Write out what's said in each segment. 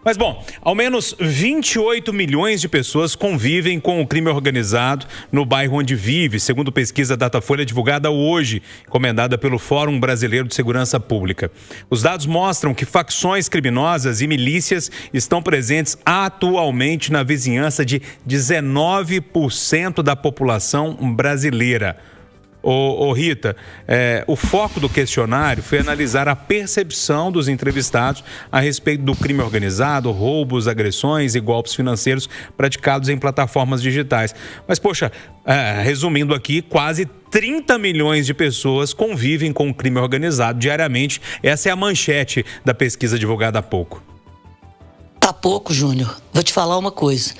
Mas, bom, ao menos 28 milhões de pessoas convivem com o crime organizado no bairro onde vive, segundo pesquisa Datafolha divulgada hoje, encomendada pelo Fórum Brasileiro de Segurança Pública. Os dados mostram que facções criminosas e milícias estão presentes atualmente na vizinhança de 19% da população brasileira. Rita, o foco do questionário foi analisar a percepção dos entrevistados a respeito do crime organizado, roubos, agressões e golpes financeiros praticados em plataformas digitais. Mas, poxa, resumindo aqui, quase 30 milhões de pessoas convivem com o crime organizado diariamente. Essa é a manchete da pesquisa divulgada há pouco. Tá pouco, Júnior. Vou te falar uma coisa.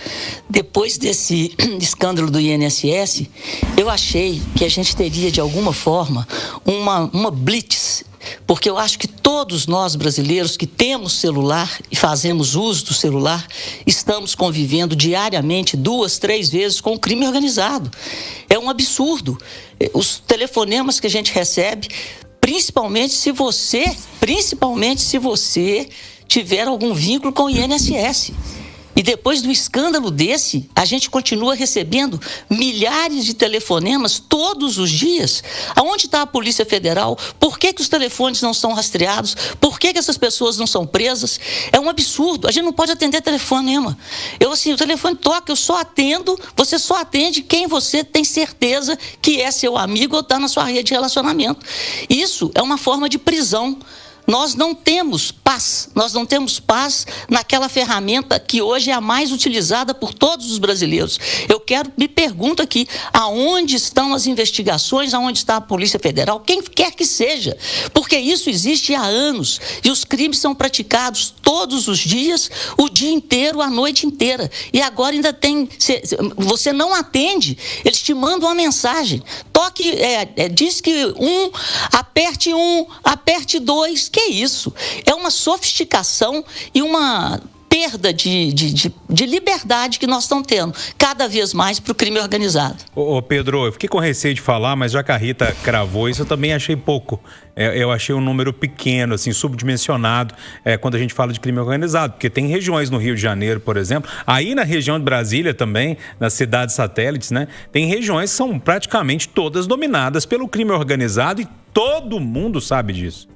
Depois desse escândalo do INSS, eu achei que a gente teria, de alguma forma, uma blitz. Porque eu acho que todos nós brasileiros que temos celular e fazemos uso do celular, estamos convivendo diariamente 2, 3 vezes com o crime organizado. É um absurdo. Os telefonemas que a gente recebe, principalmente se você tiver algum vínculo com o INSS. E depois do escândalo desse, a gente continua recebendo milhares de telefonemas todos os dias. Aonde está a Polícia Federal? Por que os telefones não são rastreados? Por que essas pessoas não são presas? É um absurdo. A gente não pode atender telefonema. O telefone toca, eu só atendo, você só atende quem você tem certeza que é seu amigo ou está na sua rede de relacionamento. Isso é uma forma de prisão. Nós não temos paz naquela ferramenta que hoje é a mais utilizada por todos os brasileiros. Me pergunto aqui, aonde estão as investigações, aonde está a Polícia Federal, quem quer que seja, porque isso existe há anos e os crimes são praticados todos os dias, o dia inteiro, a noite inteira. E agora ainda você não atende, eles te mandam uma mensagem, diz que aperte 2, que é isso? É uma sofisticação e uma perda de liberdade que nós estamos tendo cada vez mais para o crime organizado. Pedro, eu fiquei com receio de falar, mas já que a Rita cravou isso, eu também achei pouco. Eu achei um número pequeno, assim, subdimensionado, quando a gente fala de crime organizado, porque tem regiões no Rio de Janeiro, por exemplo, aí na região de Brasília também, nas cidades satélites, né? Tem regiões que são praticamente todas dominadas pelo crime organizado e todo mundo sabe disso.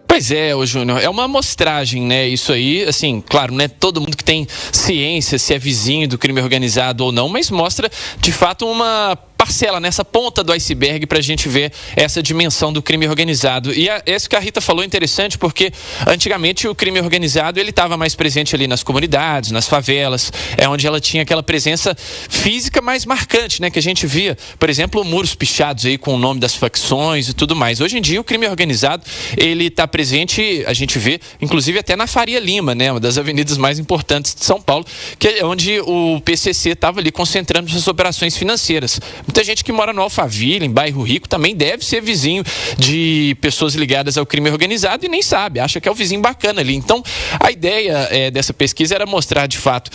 Pois é, Júnior, é uma amostragem, né? Isso aí, assim, claro, não é todo mundo que tem ciência se é vizinho do crime organizado ou não, mas mostra, de fato, uma parcela nessa ponta do iceberg para a gente ver essa dimensão do crime organizado. E isso que a Rita falou é interessante, porque antigamente o crime organizado ele estava mais presente ali nas comunidades, nas favelas, onde ela tinha aquela presença física mais marcante, né? Que a gente via, por exemplo, muros pichados aí com o nome das facções e tudo mais. Hoje em dia o crime organizado ele está presente, a gente vê, inclusive até na Faria Lima, né? Uma das avenidas mais importantes de São Paulo, que é onde o PCC estava ali concentrando suas operações financeiras. Muita gente que mora no Alphaville, em bairro rico, também deve ser vizinho de pessoas ligadas ao crime organizado e nem sabe, acha que é o vizinho bacana ali. Então, a ideia dessa pesquisa era mostrar, de fato,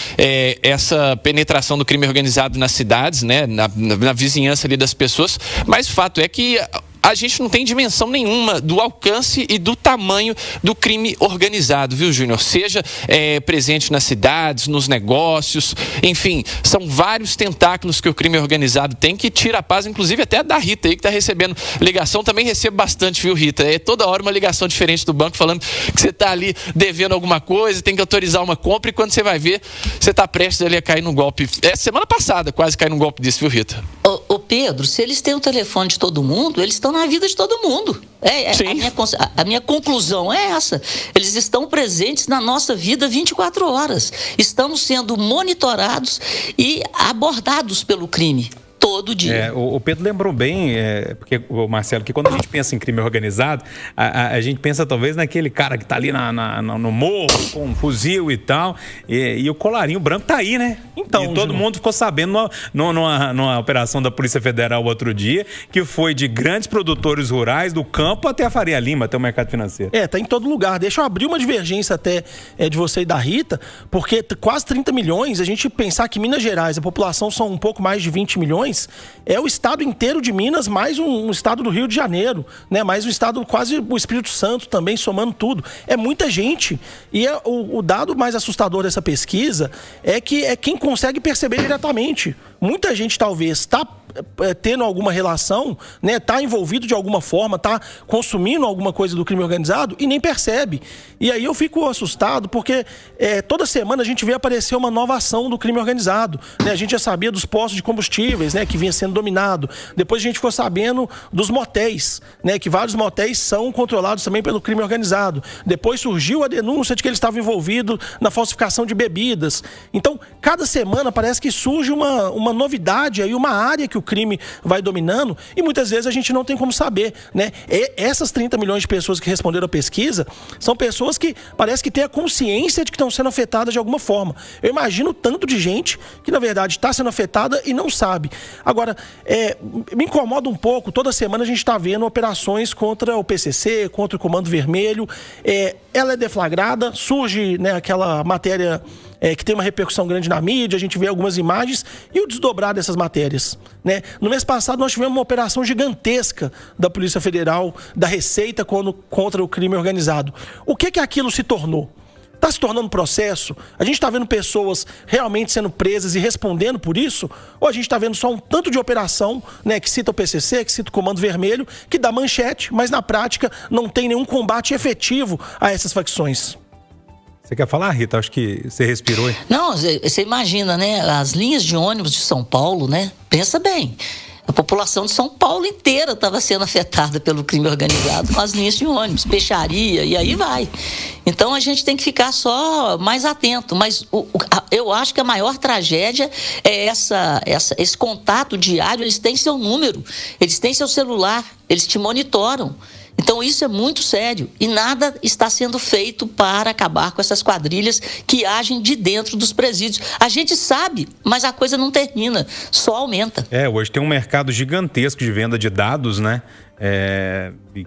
essa penetração do crime organizado nas cidades, né, na vizinhança ali das pessoas, mas o fato é que a gente não tem dimensão nenhuma do alcance e do tamanho do crime organizado, viu, Júnior? Seja presente nas cidades, nos negócios, enfim, são vários tentáculos que o crime organizado tem que tira a paz, inclusive até da Rita aí que está recebendo ligação, também recebo bastante, viu, Rita? É toda hora uma ligação diferente do banco falando que você está ali devendo alguma coisa, tem que autorizar uma compra e quando você vai ver, você está prestes ali a cair num golpe. Semana passada quase caiu num golpe desse, viu, Rita? Ô Pedro, se eles têm o telefone de todo mundo, eles estão na vida de todo mundo. A minha conclusão é essa. Eles estão presentes na nossa vida 24 horas. Estamos sendo monitorados e abordados pelo crime. Todo dia. O Pedro lembrou bem, porque o Marcelo, que quando a gente pensa em crime organizado, a gente pensa talvez naquele cara que tá ali no morro, com um fuzil e tal, e o colarinho branco tá aí, né? Então, e todo mundo ficou sabendo numa operação da Polícia Federal outro dia, que foi de grandes produtores rurais, do campo até a Faria Lima, até o mercado financeiro. Tá em todo lugar. Deixa eu abrir uma divergência até de você e da Rita, porque quase 30 milhões, a gente pensar que Minas Gerais, a população são um pouco mais de 20 milhões, milhões é o estado inteiro de Minas, mais um estado do Rio de Janeiro, né? Mais um estado, quase o Espírito Santo também, somando tudo. É muita gente. E o dado mais assustador dessa pesquisa é que é quem consegue perceber diretamente. Muita gente talvez está tendo alguma relação, né, tá envolvido de alguma forma, tá consumindo alguma coisa do crime organizado e nem percebe. E aí eu fico assustado porque toda semana a gente vê aparecer uma nova ação do crime organizado, né? A gente já sabia dos postos de combustíveis, né, que vinha sendo dominado. Depois a gente ficou sabendo dos motéis, né, que vários motéis são controlados também pelo crime organizado. Depois surgiu a denúncia de que eles estavam envolvidos na falsificação de bebidas. Então, cada semana parece que surge uma novidade aí, uma área que o crime vai dominando e muitas vezes a gente não tem como saber, né? Essas 30 milhões de pessoas que responderam a pesquisa são pessoas que parece que têm a consciência de que estão sendo afetadas de alguma forma. Eu imagino o tanto de gente que na verdade está sendo afetada e não sabe. Agora, me incomoda um pouco, toda semana a gente está vendo operações contra o PCC, contra o Comando Vermelho. Ela é deflagrada, surge, né, aquela matéria que tem uma repercussão grande na mídia, a gente vê algumas imagens e o desdobrar dessas matérias, né? No mês passado nós tivemos uma operação gigantesca da Polícia Federal, da Receita contra o crime organizado. O que aquilo se tornou? Está se tornando processo? A gente está vendo pessoas realmente sendo presas e respondendo por isso? Ou a gente está vendo só um tanto de operação, né, que cita o PCC, que cita o Comando Vermelho, que dá manchete, mas na prática não tem nenhum combate efetivo a essas facções? Você quer falar, Rita? Acho que você respirou. Hein? Não, você imagina, né? As linhas de ônibus de São Paulo, né? Pensa bem. A população de São Paulo inteira estava sendo afetada pelo crime organizado com as linhas de ônibus, peixaria, e aí vai. Então a gente tem que ficar só mais atento. Mas eu acho que a maior tragédia é esse contato diário. Eles têm seu número, eles têm seu celular, eles te monitoram. Então isso é muito sério e nada está sendo feito para acabar com essas quadrilhas que agem de dentro dos presídios. A gente sabe, mas a coisa não termina, só aumenta. Hoje tem um mercado gigantesco de venda de dados, né?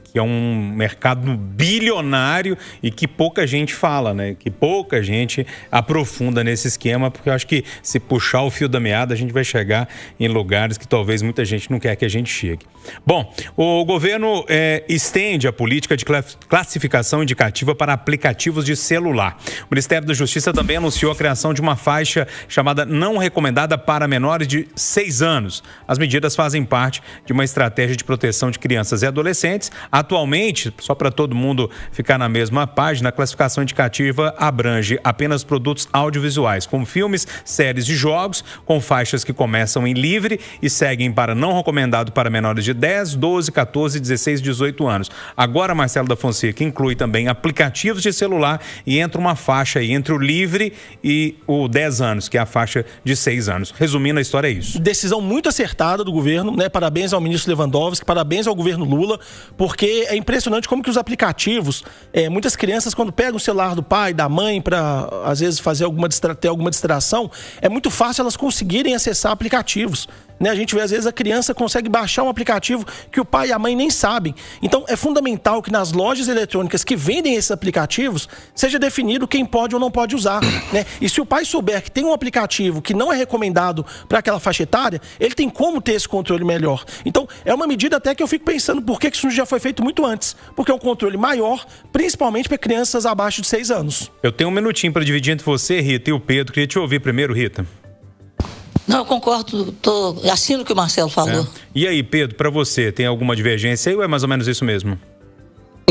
Que é um mercado bilionário e que pouca gente fala, né? Que pouca gente aprofunda nesse esquema, porque eu acho que se puxar o fio da meada, a gente vai chegar em lugares que talvez muita gente não quer que a gente chegue. Bom, o governo estende a política de classificação indicativa para aplicativos de celular. O Ministério da Justiça também anunciou a criação de uma faixa chamada não recomendada para menores de 6 anos. As medidas fazem parte de uma estratégia de proteção de crianças e adolescentes. Atualmente, só para todo mundo ficar na mesma página, a classificação indicativa abrange apenas produtos audiovisuais, como filmes, séries e jogos, com faixas que começam em livre e seguem para não recomendado para menores de 10, 12, 14, 16 e 18 anos. Agora, Marcelo da Fonseca inclui também aplicativos de celular e entra uma faixa aí entre o livre e o 10 anos, que é a faixa de 6 anos. Resumindo, a história é isso. Decisão muito acertada do governo, né? Parabéns ao ministro Lewandowski, parabéns ao governo Lula, porque é impressionante como que os aplicativos, muitas crianças quando pegam o celular do pai, da mãe, para às vezes fazer ter alguma distração, é muito fácil elas conseguirem acessar aplicativos, né? A gente vê às vezes a criança consegue baixar um aplicativo que o pai e a mãe nem sabem. Então é fundamental que nas lojas eletrônicas que vendem esses aplicativos seja definido quem pode ou não pode usar, né? E se o pai souber que tem um aplicativo que não é recomendado para aquela faixa etária, ele tem como ter esse controle melhor. Então é uma medida até que eu fico pensando por que isso já foi feito muito antes, porque é um controle maior, principalmente para crianças abaixo de 6 anos. Eu tenho um minutinho para dividir entre você, Rita, e o Pedro. Queria te ouvir primeiro, Rita. Não, eu concordo, assino o que o Marcelo falou. E aí, Pedro, para você, tem alguma divergência aí ou é mais ou menos isso mesmo?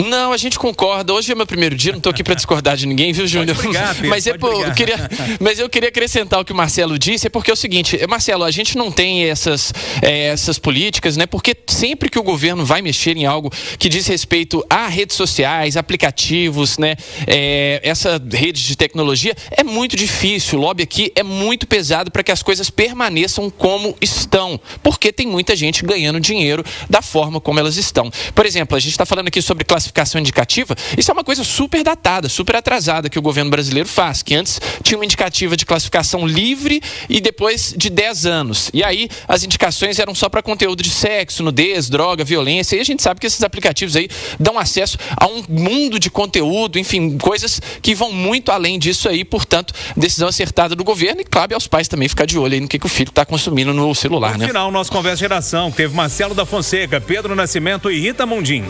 Não, a gente concorda. Hoje é meu primeiro dia, não tô aqui para discordar de ninguém, viu, Júnior? Mas eu queria acrescentar o que o Marcelo disse, porque é o seguinte, Marcelo, a gente não tem essas políticas, né? Porque sempre que o governo vai mexer em algo que diz respeito a redes sociais, aplicativos, né? Essa rede de tecnologia, é muito difícil. O lobby aqui é muito pesado para que as coisas permaneçam como estão, porque tem muita gente ganhando dinheiro da forma como elas estão. Por exemplo, a gente está falando aqui sobre classificação classificação indicativa, isso é uma coisa super datada, super atrasada que o governo brasileiro faz, que antes tinha uma indicativa de classificação livre e depois de 10 anos. E aí as indicações eram só para conteúdo de sexo, nudez, droga, violência. E a gente sabe que esses aplicativos aí dão acesso a um mundo de conteúdo, enfim, coisas que vão muito além disso aí. Portanto, decisão acertada do governo e cabe aos pais também ficar de olho aí no que o filho está consumindo no celular, né? No final, nosso Conversa Geração, teve Marcelo da Fonseca, Pedro Nascimento e Rita Mundim.